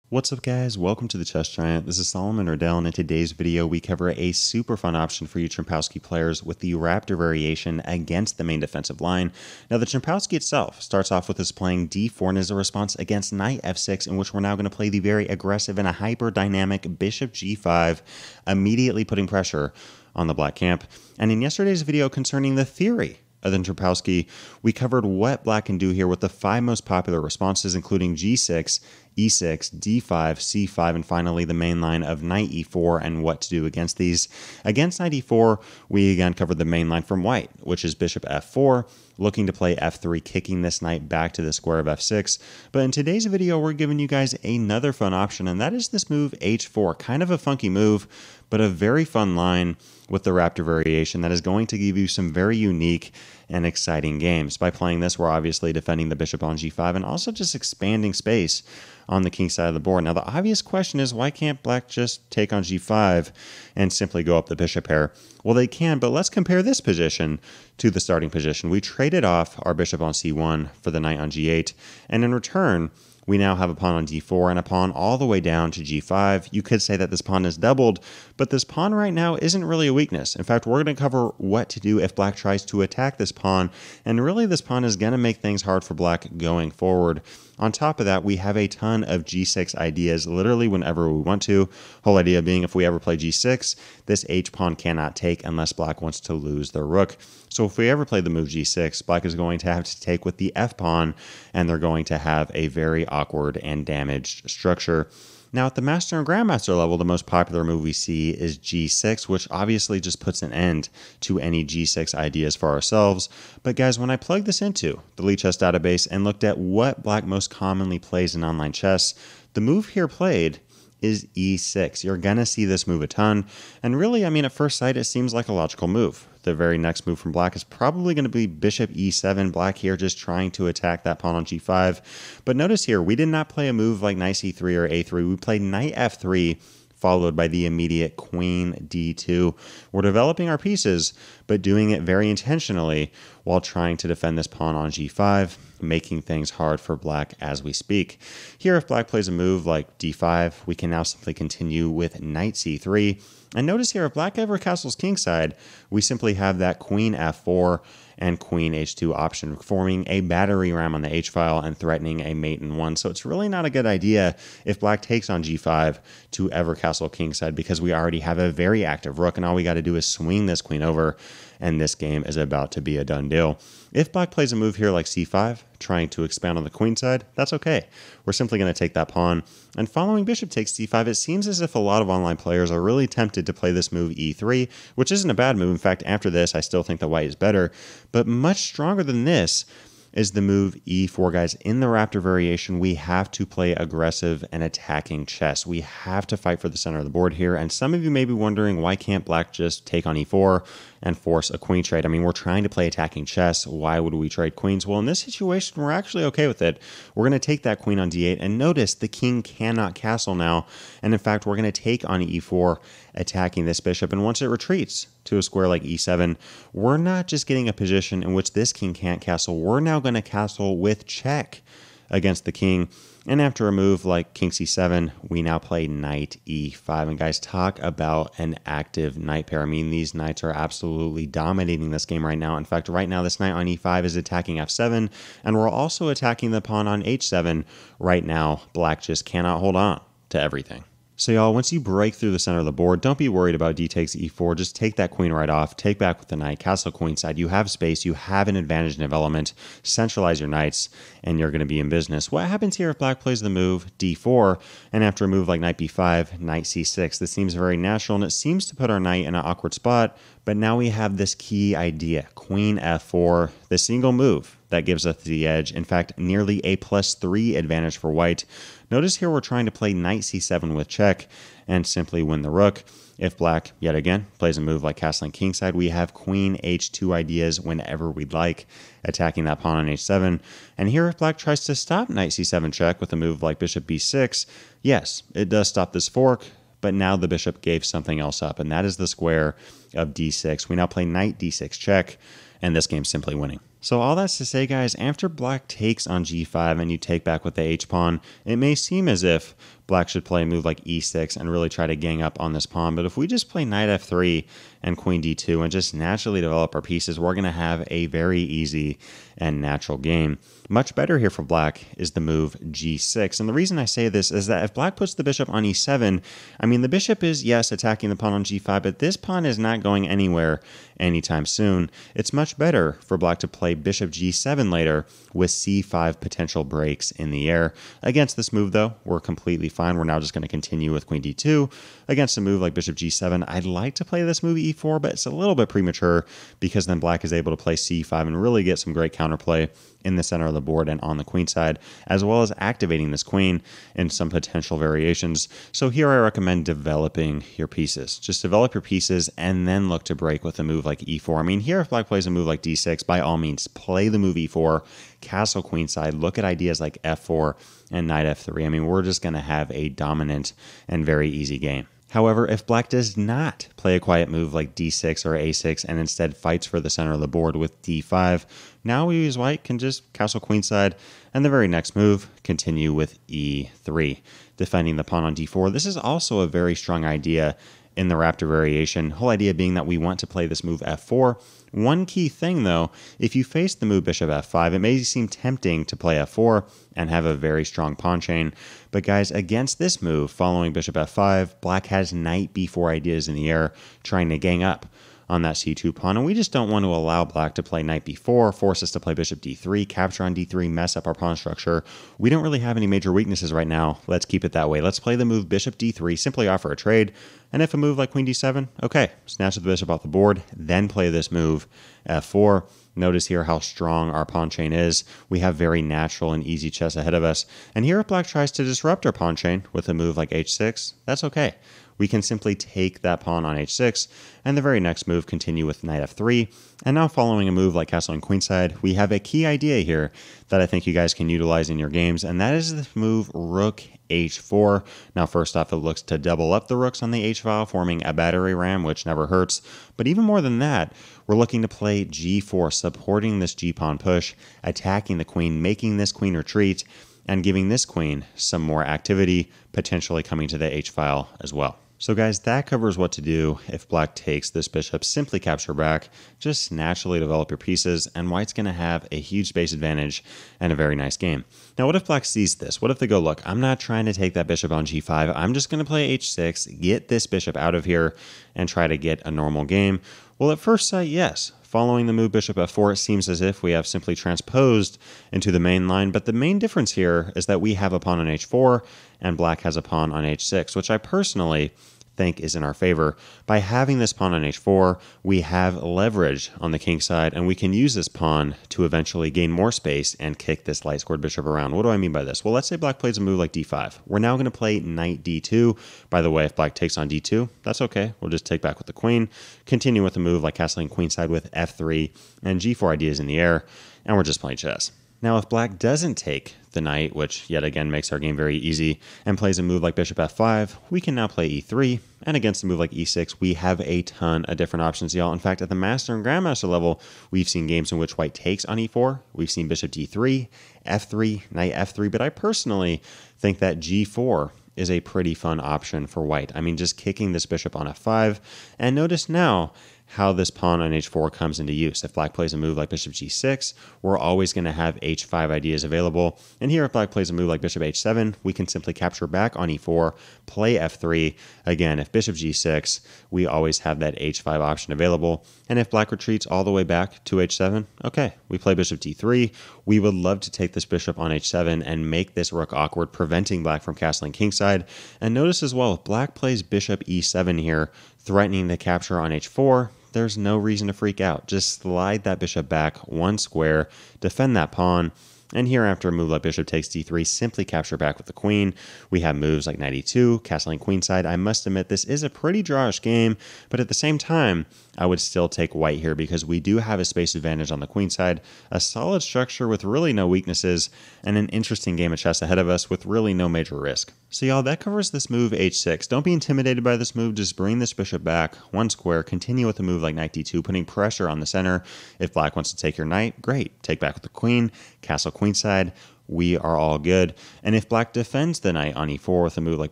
What's up guys, welcome to the Chess Giant. This is Solomon Erdell, and in today's video we cover a super fun option for you Trompowsky players with the Raptor Variation against the main defensive line. Now the Trompowsky itself starts off with us playing d4 and as a response against knight f6, in which we're now going to play the very aggressive and a hyper dynamic bishop g5, immediately putting pressure on the black camp. And in yesterday's video concerning the theory of the Trompowsky, we covered what black can do here with the 5 most popular responses, including g6, e6, d5, c5, and finally the main line of knight e4 and what to do against these. Against knight e4, we again covered the main line from white, which is bishop f4, looking to play f3, kicking this knight back to the square of f6. But in today's video, we're giving you guys another fun option, and that is this move h4. Kind of a funky move, but a very fun line with the Raptor Variation that is going to give you some very unique and exciting games. By playing this, we're obviously defending the bishop on g5 and also just expanding space on the king side of the board. Now, the obvious question is, why can't black just take on g5 and simply go up the bishop pair? Well, they can, but let's compare this position to the starting position. We traded off our bishop on c1 for the knight on g8, and in return, we now have a pawn on d4 and a pawn all the way down to g5. You could say that this pawn is doubled, but this pawn right now isn't really a weakness. In fact, we're going to cover what to do if black tries to attack this pawn, and really this pawn is going to make things hard for black going forward. On top of that, we have a ton of g6 ideas literally whenever we want to. Whole idea being, if we ever play g6, this h-pawn cannot take unless black wants to lose their rook. So if we ever play the move g6, black is going to have to take with the f-pawn, and they're going to have a very awkward and damaged structure. Now, at the Master and Grandmaster level, the most popular move we see is g6, which obviously just puts an end to any g6 ideas for ourselves. But guys, when I plugged this into the Lichess database and looked at what black most commonly plays in online chess, the move here played is e6. You're going to see this move a ton. And really, I mean, at first sight, it seems like a logical move. The very next move from black is probably going to be bishop e7. Black here just trying to attack that pawn on g5. But notice here, we did not play a move like knight c3 or a3. We played knight f3, followed by the immediate queen d2. We're developing our pieces, but doing it very intentionally while trying to defend this pawn on g5, making things hard for black as we speak. Here, if black plays a move like d5, we can now simply continue with knight c3. And notice here, if black ever castles kingside, we simply have that queen f4 and queen h2 option, forming a battery ram on the h-file and threatening a mate in one. So it's really not a good idea if black takes on g5 to ever castle kingside, because we already have a very active rook, and all we got to do is swing this queen over, and this game is about to be a done deal. If black plays a move here like c5, trying to expand on the queen side, that's okay. We're simply going to take that pawn. And following bishop takes c5, it seems as if a lot of online players are really tempted to play this move e3, which isn't a bad move. In fact, after this, I still think the white is better. But much stronger than this is the move e4, guys. In the Raptor Variation, we have to play aggressive and attacking chess. We have to fight for the center of the board here. And some of you may be wondering, why can't black just take on e4 and force a queen trade? I mean, we're trying to play attacking chess. Why would we trade queens? Well, in this situation, we're actually okay with it. We're going to take that queen on d8, and notice the king cannot castle now. And in fact, we're going to take on e4, attacking this bishop. And once it retreats to a square like e7, we're not just getting a position in which this king can't castle. We're now going to castle with check against the king. And after a move like king c7, we now play knight e5. And guys, talk about an active knight pair. I mean, these knights are absolutely dominating this game right now. In fact, right now, this knight on e5 is attacking f7, and we're also attacking the pawn on h7. Right now, black just cannot hold on to everything. So y'all, once you break through the center of the board, don't be worried about d takes e4. Just take that queen right off, take back with the knight, castle queenside. You have space, you have an advantage in development, centralize your knights, and you're going to be in business. What happens here if black plays the move d4, and after a move like knight b5, knight c6? This seems very natural, and it seems to put our knight in an awkward spot, but now we have this key idea, queen f4, the single move that gives us the edge. In fact, nearly a +3 advantage for white. Notice here we're trying to play knight c7 with check and simply win the rook. If black, yet again, plays a move like castling kingside, we have queen h2 ideas whenever we'd like, attacking that pawn on h7. And here if black tries to stop knight c7 check with a move like bishop b6, yes, it does stop this fork, but now the bishop gave something else up, and that is the square of d6. We now play knight d6 check, and this game's simply winning. So all that's to say, guys, after black takes on g5 and you take back with the h-pawn, it may seem as if black should play a move like e6 and really try to gang up on this pawn. But if we just play knight f3 and queen d2 and just naturally develop our pieces, we're going to have a very easy and natural game. Much better here for black is the move g6. And the reason I say this is that if black puts the bishop on e7, I mean, the bishop is, yes, attacking the pawn on g5, but this pawn is not going anywhere anytime soon. It's much better for black to play bishop g7 later with c5 potential breaks in the air. Against this move, though, we're completely fine. We're now just going to continue with queen d2. Against a move like bishop g7, I'd like to play this move e4, but it's a little bit premature because then black is able to play c5 and really get some great counterplay in the center of the board and on the queen side, as well as activating this queen in some potential variations. So here I recommend developing your pieces. Just develop your pieces and then look to break with a move like e4. I mean, here if black plays a move like d6, by all means, play the move e4, castle queenside, look at ideas like f4 and knight f3. I mean, we're just going to have a dominant and very easy game. However, if black does not play a quiet move like d6 or a6 and instead fights for the center of the board with d5, now we as white can just castle queenside and the very next move continue with e3, defending the pawn on d4. This is also a very strong idea in the Raptor variation, whole idea being that we want to play this move f4. One key thing though, if you face the move bishop f5, it may seem tempting to play f4 and have a very strong pawn chain. But guys, against this move, following bishop f5, black has knight b4 ideas in the air, trying to gang up on that c2 pawn, and we just don't want to allow black to play knight b4, force us to play bishop d3, capture on d3, mess up our pawn structure. We don't really have any major weaknesses right now. Let's keep it that way. Let's play the move bishop d3, simply offer a trade, and if a move like queen d7, okay, snatch the bishop off the board, then play this move f4. Notice here how strong our pawn chain is. We have very natural and easy chess ahead of us. And here if black tries to disrupt our pawn chain with a move like h6, that's okay. We can simply take that pawn on h6, and the very next move continue with knight f3. And now following a move like castling queenside, we have a key idea here that I think you guys can utilize in your games, and that is the move rook h4. Now first off, it looks to double up the rooks on the h-file, forming a battery ram, which never hurts. But even more than that, we're looking to play g4, supporting this g-pawn push, attacking the queen, making this queen retreat, and giving this queen some more activity, potentially coming to the h-file as well. So guys, that covers what to do if black takes this bishop. Simply capture back, just naturally develop your pieces, and white's going to have a huge space advantage and a very nice game. Now, what if black sees this? What if they go, look, I'm not trying to take that bishop on g5. I'm just going to play h6, get this bishop out of here, and try to get a normal game. Well, at first sight, yes. Following the move bishop f4, it seems as if we have simply transposed into the main line, but the main difference here is that we have a pawn on h4 and black has a pawn on h6, which I personally think is in our favor. By having this pawn on h4, we have leverage on the king side, and we can use this pawn to eventually gain more space and kick this light squared bishop around. What do I mean by this? Well, let's say black plays a move like d5. We're now going to play knight d2. By the way, if black takes on d2, that's okay. We'll just take back with the queen, continue with a move like castling queenside with f3 and g4 ideas in the air, and we're just playing chess. Now, if black doesn't take the knight, which yet again makes our game very easy, and plays a move like bishop f5, we can now play e3, and against a move like e6, we have a ton of different options, y'all. In fact, at the master and grandmaster level, we've seen games in which white takes on e4, we've seen bishop d3, f3, knight f3, but I personally think that g4 is a pretty fun option for white. I mean, just kicking this bishop on f5, and notice now how this pawn on h4 comes into use. If black plays a move like bishop g6, we're always going to have h5 ideas available. And here if black plays a move like bishop h7, we can simply capture back on e4, play f3. Again, if bishop g6, we always have that h5 option available. And if black retreats all the way back to h7, okay, we play bishop d3. We would love to take this bishop on h7 and make this rook awkward, preventing black from castling kingside. And notice as well, if black plays bishop e7 here, threatening the capture on h4, there's no reason to freak out. Just slide that bishop back one square, defend that pawn, and here after a move like bishop takes d3, simply capture back with the queen. We have moves like knight e2, castling queenside. I must admit this is a pretty drawish game, but at the same time, I would still take white here because we do have a space advantage on the queen side, a solid structure with really no weaknesses, and an interesting game of chess ahead of us with really no major risk. So y'all, that covers this move h6. Don't be intimidated by this move, just bring this bishop back one square, continue with a move like knight d2, putting pressure on the center. If black wants to take your knight, great, take back with the queen, castle queenside. we are all good. And if black defends the knight on e4 with a move like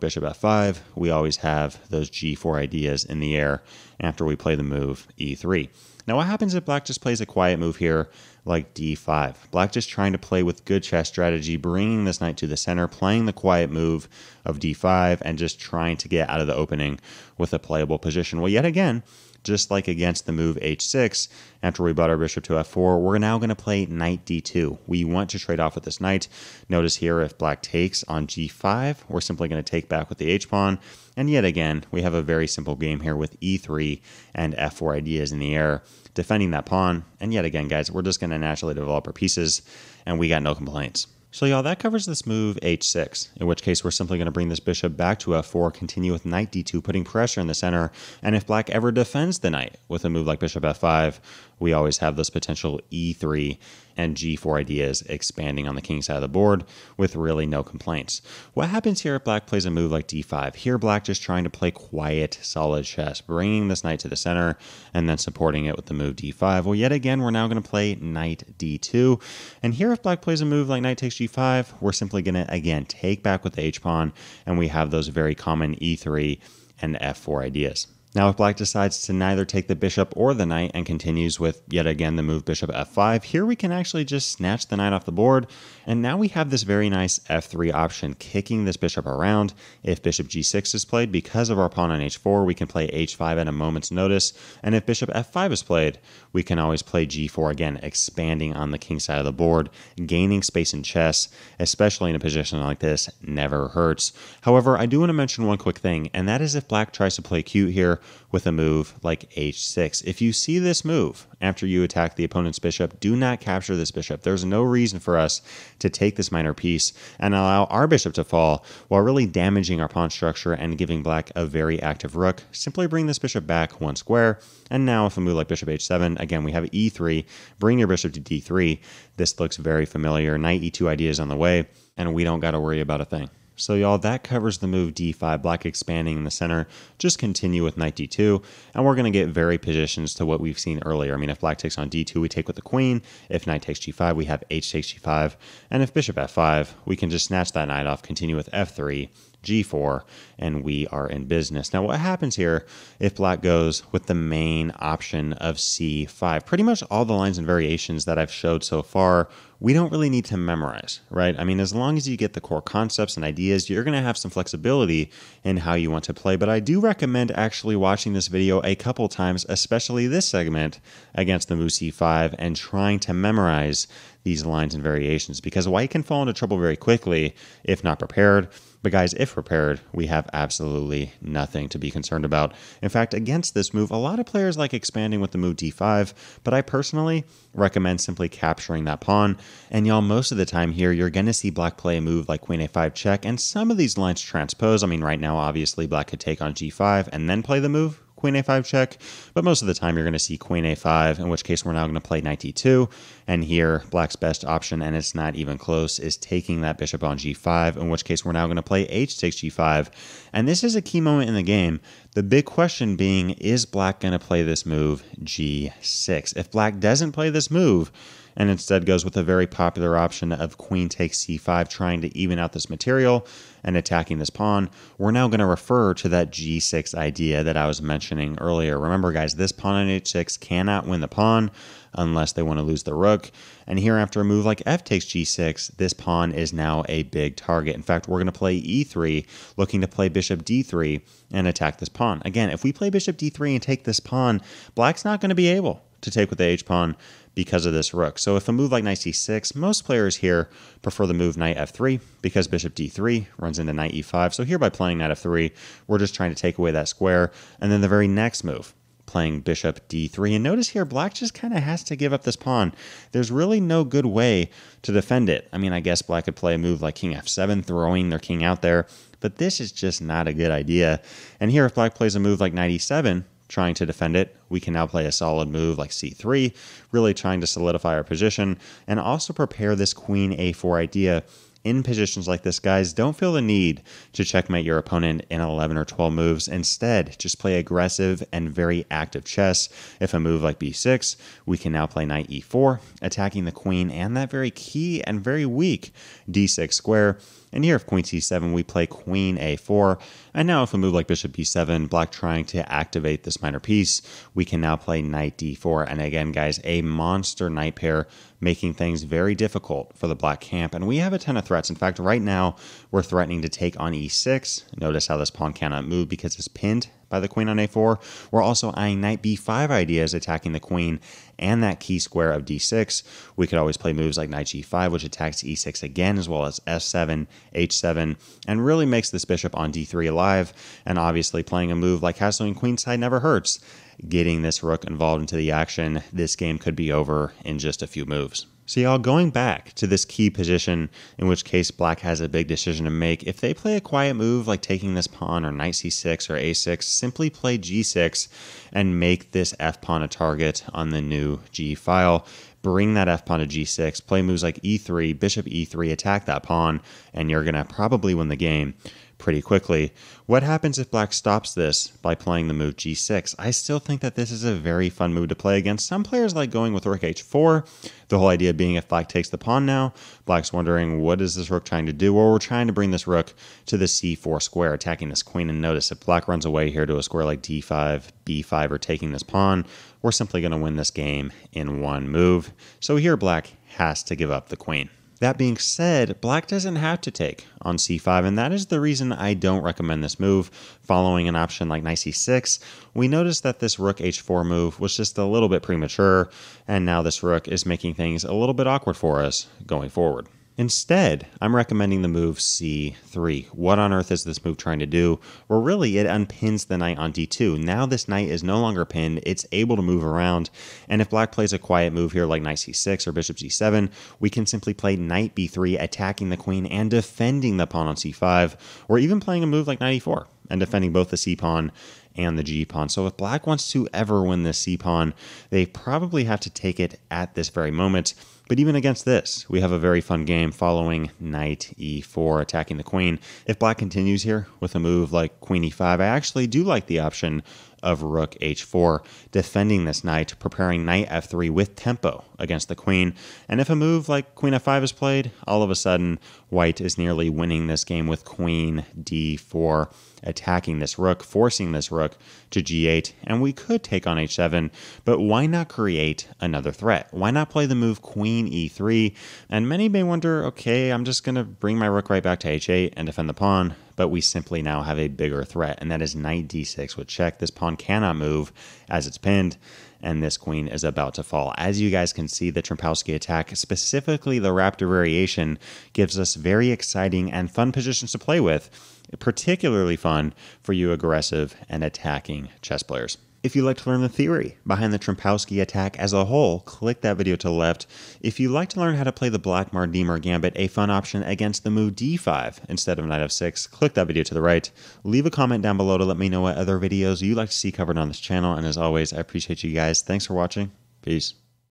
bishop f5, we always have those g4 ideas in the air after we play the move e3. Now what happens if black just plays a quiet move here like d5? Black just trying to play with good chess strategy, bringing this knight to the center, playing the quiet move of d5, and just trying to get out of the opening with a playable position. Well, yet again, just like against the move h6, after we brought our bishop to f4, we're now going to play knight d2. We want to trade off with this knight. Notice here, if black takes on g5, we're simply going to take back with the h-pawn. And yet again, we have a very simple game here with e3 and f4 ideas in the air, defending that pawn. And yet again, guys, we're just going to naturally develop our pieces, and we got no complaints. So y'all, that covers this move h6, in which case we're simply going to bring this bishop back to f4, continue with knight d2, putting pressure in the center, and if black ever defends the knight with a move like bishop f5, we always have those potential e3 and g4 ideas expanding on the king side of the board with really no complaints. What happens here if black plays a move like d5? Here black just trying to play quiet, solid chess, bringing this knight to the center and then supporting it with the move d5. Well, yet again, we're now going to play knight d2. And here if black plays a move like knight takes g5, we're simply going to, again, take back with the h-pawn, and we have those very common e3 and f4 ideas. Now, if black decides to neither take the bishop or the knight and continues with, yet again, the move bishop f5, here we can actually just snatch the knight off the board. And now we have this very nice f3 option, kicking this bishop around. If bishop g6 is played, because of our pawn on h4, we can play h5 at a moment's notice. And if bishop f5 is played, we can always play g4 again, expanding on the king side of the board. Gaining space in chess, especially in a position like this, never hurts. However, I do want to mention one quick thing, and that is if black tries to play cute here with a move like h6. If you see this move after you attack the opponent's bishop, do not capture this bishop. There's no reason for us to take this minor piece and allow our bishop to fall while really damaging our pawn structure and giving black a very active rook. Simply bring this bishop back one square. And now with a move like bishop h7, again, we have e3. Bring your bishop to d3. This looks very familiar. Knight e2 ideas on the way, and we don't got to worry about a thing. So y'all, that covers the move d5, black expanding in the center. Just continue with knight d2, and we're going to get very positions to what we've seen earlier. I mean, if black takes on d2, we take with the queen. If knight takes g5, we have h takes g5. And if bishop f5, we can just snatch that knight off, continue with f3, g4, and we are in business. Now, what happens here if black goes with the main option of c5? Pretty much all the lines and variations that I've showed so far, we don't really need to memorize, right? I mean, as long as you get the core concepts and ideas, you're going to have some flexibility in how you want to play. But I do recommend actually watching this video a couple times, especially this segment against the move c5, and trying to memorize these lines and variations, because white can fall into trouble very quickly if not prepared. But guys, if prepared, we have absolutely nothing to be concerned about. In fact, against this move, a lot of players like expanding with the move d5, but I personally recommend simply capturing that pawn. And y'all, most of the time here, you're going to see black play a move like queen a5 check, and some of these lines transpose. I mean, right now, obviously, black could take on g5 and then play the move queen a5 check, but most of the time you're going to see queen a5, in which case we're now going to play knight d2, and here black's best option, and it's not even close, is taking that bishop on g5, in which case we're now going to play h takes g5, and this is a key moment in the game. The big question being, is black going to play this move g6? If black doesn't play this move, and instead goes with a very popular option of queen takes c5, trying to even out this material and attacking this pawn, we're now going to refer to that g6 idea that I was mentioning earlier. Remember, guys, this pawn on h6 cannot win the pawn unless they want to lose the rook. And here, after a move like f takes g6, this pawn is now a big target. In fact, we're going to play e3, looking to play bishop d3 and attack this pawn. Again, if we play bishop d3 and take this pawn, black's not going to be able to take with the h-pawn because of this rook. So if a move like knight c6, most players here prefer the move knight f3 because bishop d3 runs into knight e5. So here by playing knight f3, we're just trying to take away that square. And then the very next move, playing bishop d3. And notice here, black just kind of has to give up this pawn. There's really no good way to defend it. I mean, I guess black could play a move like king f7, throwing their king out there, but this is just not a good idea. And here, if black plays a move like knight e7, trying to defend it, we can now play a solid move like c3, really trying to solidify our position and also prepare this queen a4 idea in positions like this, guys, don't feel the need to checkmate your opponent in 11 or 12 moves. Instead, just play aggressive and very active chess. If a move like b6, we can now play knight e4, attacking the queen and that very key and very weak d6 square. And here, if queen c7, we play queen a4. And now if a move like bishop b7, black trying to activate this minor piece, we can now play knight d4. And again, guys, a monster knight pair, making things very difficult for the black camp. And we have a ton of threats. In fact, right now, we're threatening to take on e6. Notice how this pawn cannot move because it's pinned by the queen on a4. We're also eyeing knight b5 ideas, attacking the queen and that key square of d6. We could always play moves like knight g5, which attacks e6 again, as well as f7, h7, and really makes this bishop on d3 alive. And obviously playing a move like castling queenside never hurts. Getting this rook involved into the action, this game could be over in just a few moves. So y'all, going back to this key position, in which case black has a big decision to make, if they play a quiet move like taking this pawn or knight c6 or a6, simply play g6 and make this f-pawn a target on the new g file. Bring that f-pawn to g6, play moves like e3, bishop e3, attack that pawn, and you're going to probably win the game pretty quickly. What happens if black stops this by playing the move g6? I still think that this is a very fun move to play against. Some players like going with rook h4. The whole idea being if black takes the pawn now, black's wondering, what is this rook trying to do? Well, we're trying to bring this rook to the c4 square, attacking this queen. And notice if black runs away here to a square like d5, b5, or taking this pawn, we're simply going to win this game in one move. So here black has to give up the queen. That being said, black doesn't have to take on c5, and that is the reason I don't recommend this move. Following an option like knight c6, we noticed that this rook h4 move was just a little bit premature, and now this rook is making things a little bit awkward for us going forward. Instead, I'm recommending the move c3. What on earth is this move trying to do? Well, really, it unpins the knight on d2. Now this knight is no longer pinned. It's able to move around. And if black plays a quiet move here like knight c6 or bishop c7, we can simply play knight b3, attacking the queen and defending the pawn on c5, or even playing a move like knight e4 and defending both the c-pawn and the g-pawn. So if black wants to ever win this c-pawn, they probably have to take it at this very moment. But even against this, we have a very fun game following knight e4, attacking the queen. If black continues here with a move like queen e5, I actually do like the option of rook h4, defending this knight, preparing knight f3 with tempo against the queen. And if a move like queen f5 is played, all of a sudden, white is nearly winning this game with queen d4, attacking this rook, forcing this rook to g8, and we could take on h7, but why not create another threat? Why not play the move queen e3? And many may wonder, okay, I'm just going to bring my rook right back to h8 and defend the pawn, but we simply now have a bigger threat, and that is knight d6 with check. This pawn cannot move as it's pinned, and this queen is about to fall. As you guys can see, the Trompowsky attack, specifically the Raptor variation, gives us very exciting and fun positions to play with, particularly fun for you aggressive and attacking chess players. If you'd like to learn the theory behind the Trompowsky attack as a whole, click that video to the left. If you'd like to learn how to play the Black Gambit, a fun option against the move d5 instead of knight f6, click that video to the right. Leave a comment down below to let me know what other videos you'd like to see covered on this channel. And as always, I appreciate you guys. Thanks for watching. Peace.